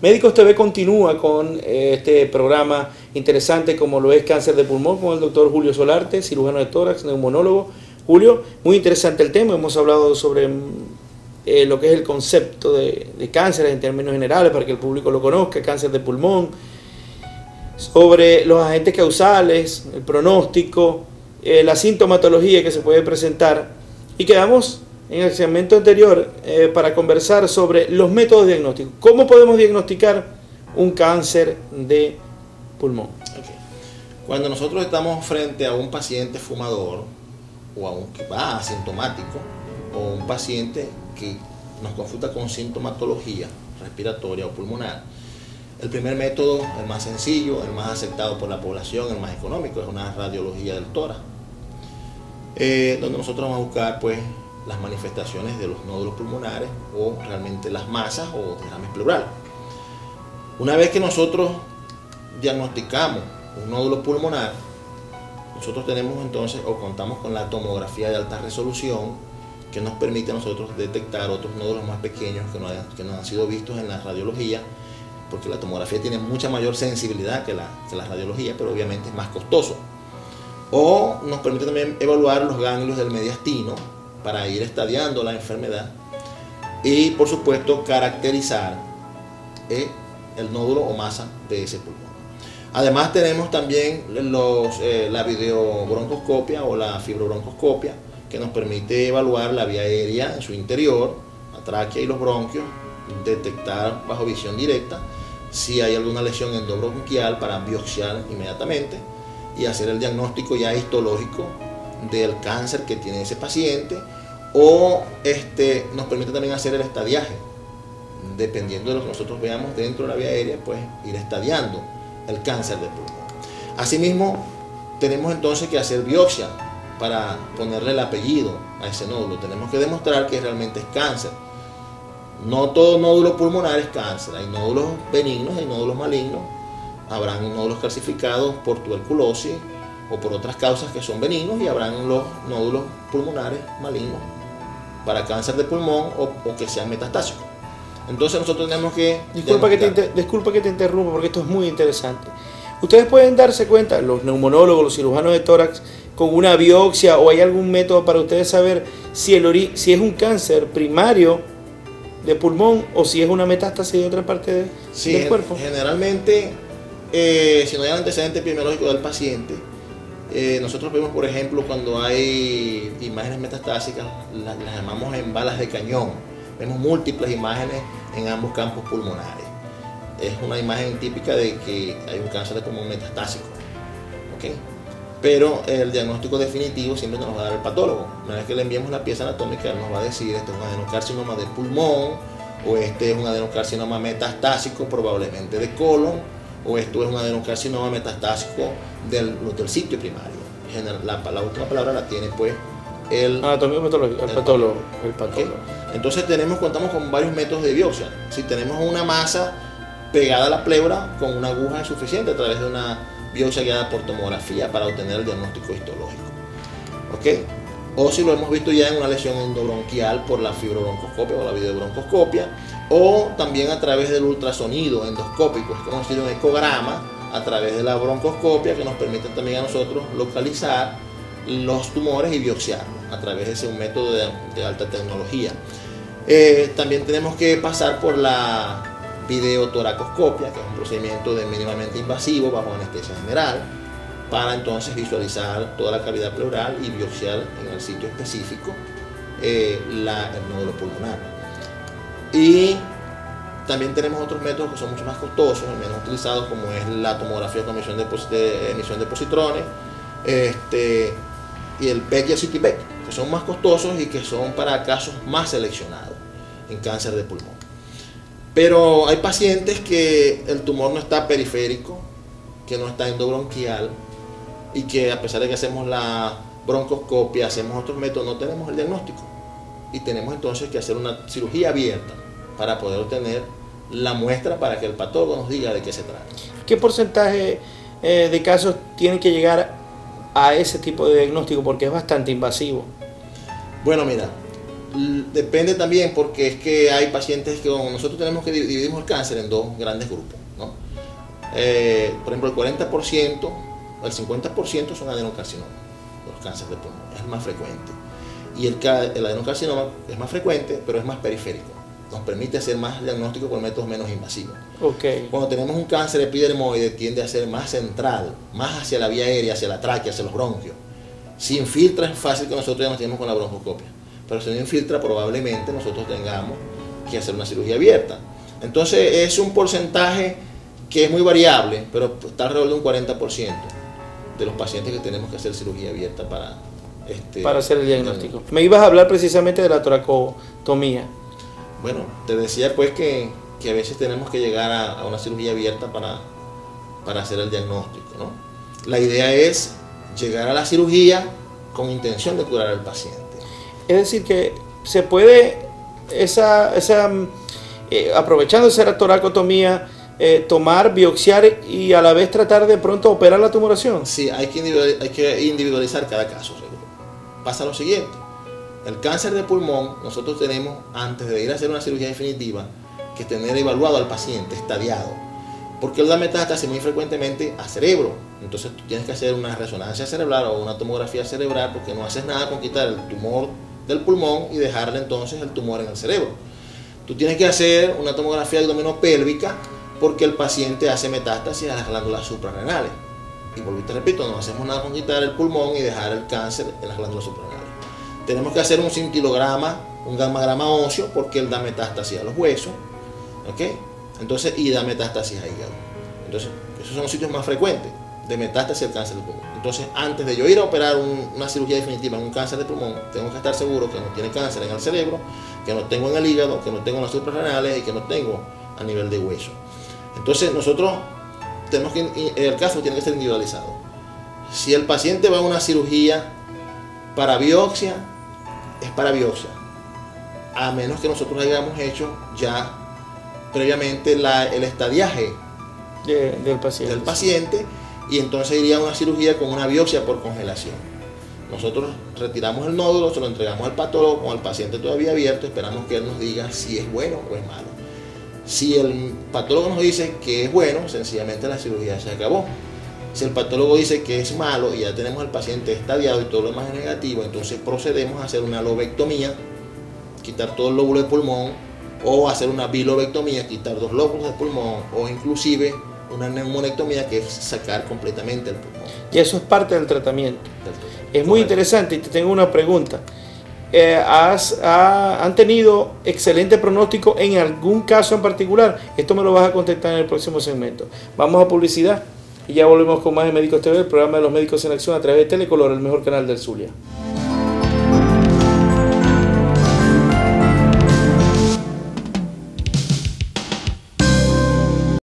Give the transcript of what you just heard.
Médicos TV continúa con este programa interesante como lo es cáncer de pulmón con el doctor Julio Solarte, cirujano de tórax, neumonólogo. Julio, muy interesante el tema, hemos hablado sobre lo que es el concepto de cáncer en términos generales para que el público lo conozca, cáncer de pulmón, sobre los agentes causales, el pronóstico, la sintomatología que se puede presentar, y quedamos en el segmento anterior para conversar sobre los métodos diagnósticos. ¿Cómo podemos diagnosticar un cáncer de pulmón? Okay. Cuando nosotros estamos frente a un paciente fumador o a un que va asintomático o un paciente que nos consulta con sintomatología respiratoria o pulmonar, el primer método, el más sencillo, el más aceptado por la población, el más económico, es una radiología del tórax, donde nosotros vamos a buscar pues las manifestaciones de los nódulos pulmonares o realmente las masas o derrames pleural. Una vez que nosotros diagnosticamos un nódulo pulmonar, nosotros tenemos entonces o contamos con la tomografía de alta resolución que nos permite a nosotros detectar otros nódulos más pequeños que no han sido vistos en la radiología, porque la tomografía tiene mucha mayor sensibilidad que la radiología, pero obviamente es más costoso. O nos permite también evaluar los ganglios del mediastino para ir estadiando la enfermedad y por supuesto caracterizar el nódulo o masa de ese pulmón. Además tenemos también la videobroncoscopia o la fibrobroncoscopia, que nos permite evaluar la vía aérea en su interior, la tráquea y los bronquios, detectar bajo visión directa si hay alguna lesión endobronquial para biopsiar inmediatamente y hacer el diagnóstico ya histológico del cáncer que tiene ese paciente, o nos permite también hacer el estadiaje, dependiendo de lo que nosotros veamos dentro de la vía aérea, pues ir estadiando el cáncer de pulmón. Asimismo, tenemos entonces que hacer biopsia para ponerle el apellido a ese nódulo. Tenemos que demostrar que realmente es cáncer. No todo nódulo pulmonar es cáncer, hay nódulos benignos, hay nódulos malignos, habrán nódulos calcificados por tuberculosis o por otras causas que son benignos, y habrán los nódulos pulmonares malignos para cáncer de pulmón o que sean metastásicos. Entonces nosotros tenemos que... Disculpa que te interrumpa porque esto es muy interesante. Ustedes pueden darse cuenta, los neumologos, los cirujanos de tórax, con una biopsia, o hay algún método para ustedes saber si es un cáncer primario de pulmón o si es una metástasis de otra parte del cuerpo. Generalmente, si no hay antecedente epidemiológico del paciente, nosotros vemos, por ejemplo, cuando hay imágenes metastásicas, las llamamos en balas de cañón. Vemos múltiples imágenes en ambos campos pulmonares. Es una imagen típica de que hay un cáncer de pulmón metastásico. ¿Okay? Pero el diagnóstico definitivo siempre nos va a dar el patólogo. Una vez que le enviemos la pieza anatómica, él nos va a decir: este es un adenocarcinoma de pulmón, o este es un adenocarcinoma metastásico probablemente de colon, o esto es un adenocarcinoma metastásico del sitio primario. La última palabra la tiene pues el patólogo. ¿Okay? Entonces contamos con varios métodos de biopsia. Si tenemos una masa pegada a la pleura, con una aguja es suficiente a través de una biopsia guiada por tomografía para obtener el diagnóstico histológico. ¿Okay? O si lo hemos visto ya en una lesión endobronquial por la fibrobroncoscopia o la videobroncoscopia, o también a través del ultrasonido endoscópico, es conocido un ecograma, a través de la broncoscopia, que nos permite también a nosotros localizar los tumores y biopsiarlos a través de ese método de alta tecnología. También tenemos que pasar por la videotoracoscopia, que es un procedimiento mínimamente invasivo bajo anestesia general, para entonces visualizar toda la cavidad pleural y biopsiar en el sitio específico el nódulo pulmonar. Y también tenemos otros métodos que son mucho más costosos, menos utilizados, como es la tomografía con emisión de positrones, y el PET y el CT-PET, que son más costosos y que son para casos más seleccionados en cáncer de pulmón. Pero hay pacientes que el tumor no está periférico, que no está endobronquial, y que a pesar de que hacemos la broncoscopia, hacemos otros métodos, no tenemos el diagnóstico, y tenemos entonces que hacer una cirugía abierta para poder obtener la muestra para que el patólogo nos diga de qué se trata. ¿Qué porcentaje de casos tienen que llegar a ese tipo de diagnóstico? Porque es bastante invasivo. Bueno, mira, Depende también, porque es que hay pacientes que nosotros tenemos que dividimos el cáncer en dos grandes grupos, ¿no? Por ejemplo, el 40%, el 50% son adenocarcinomas, los cánceres de pulmón, es el más frecuente. Y el adenocarcinoma es más frecuente, pero es más periférico. Nos permite hacer más diagnóstico por métodos menos invasivos. Okay. Cuando tenemos un cáncer epidermoide, tiende a ser más central, más hacia la vía aérea, hacia la tráquea, hacia los bronquios. Si infiltra es fácil que nosotros diagnostiquemos con la bronjoscopia, pero si no infiltra probablemente nosotros tengamos que hacer una cirugía abierta. Entonces es un porcentaje que es muy variable, pero está alrededor de un 40% de los pacientes que tenemos que hacer cirugía abierta para hacer el diagnóstico. Me ibas a hablar precisamente de la toracotomía. Bueno, te decía pues que a veces tenemos que llegar a una cirugía abierta para hacer el diagnóstico, ¿no? La idea es llegar a la cirugía con intención de curar al paciente. Es decir, que se puede, aprovechando esa toracotomía, tomar, biopsiar y a la vez tratar de pronto operar la tumoración. Sí, hay que individualizar cada caso. Pasa lo siguiente: el cáncer de pulmón, nosotros tenemos, antes de ir a hacer una cirugía definitiva, que tener evaluado al paciente, estadiado, porque él da metástasis muy frecuentemente a cerebro. Entonces tú tienes que hacer una resonancia cerebral o una tomografía cerebral, porque no haces nada con quitar el tumor del pulmón y dejarle entonces el tumor en el cerebro. Tú tienes que hacer una tomografía abdominopélvica, porque el paciente hace metástasis a las glándulas suprarrenales. Y te repito, no hacemos nada con quitar el pulmón y dejar el cáncer en las glándulas suprarrenales. Tenemos que hacer un cintilograma, un gammagrama óseo, porque él da metástasis a los huesos, ¿ok? Entonces, y da metástasis a hígado. Entonces, esos son los sitios más frecuentes de metástasis al cáncer de pulmón. Entonces, antes de yo ir a operar una cirugía definitiva en un cáncer de pulmón, tengo que estar seguro que no tiene cáncer en el cerebro, que no tengo en el hígado, que no tengo en las suprarrenales y que no tengo a nivel de hueso. Entonces, nosotros tenemos que, el caso tiene que ser individualizado. Si el paciente va a una cirugía para biopsia, es para biopsia, a menos que nosotros hayamos hecho ya previamente el estadiaje del paciente, y entonces iría a una cirugía con una biopsia por congelación. Nosotros retiramos el nódulo, se lo entregamos al patólogo con el paciente todavía abierto, esperamos que él nos diga si es bueno o es malo. Si el patólogo nos dice que es bueno, sencillamente la cirugía se acabó. Si el patólogo dice que es malo y ya tenemos al paciente estadiado y todo lo demás es negativo, entonces procedemos a hacer una lobectomía, quitar todo el lóbulo de pulmón, o hacer una bilobectomía, quitar 2 lóbulos de pulmón, o inclusive una neumonectomía, que es sacar completamente el pulmón. Y eso es parte del tratamiento. Es muy interesante, y te tengo una pregunta. ¿Han tenido excelente pronóstico en algún caso en particular? Esto me lo vas a contestar en el próximo segmento. Vamos a publicidad y ya volvemos con más de Médicos TV, el programa de los médicos en acción a través de Telecolor, el mejor canal del Zulia.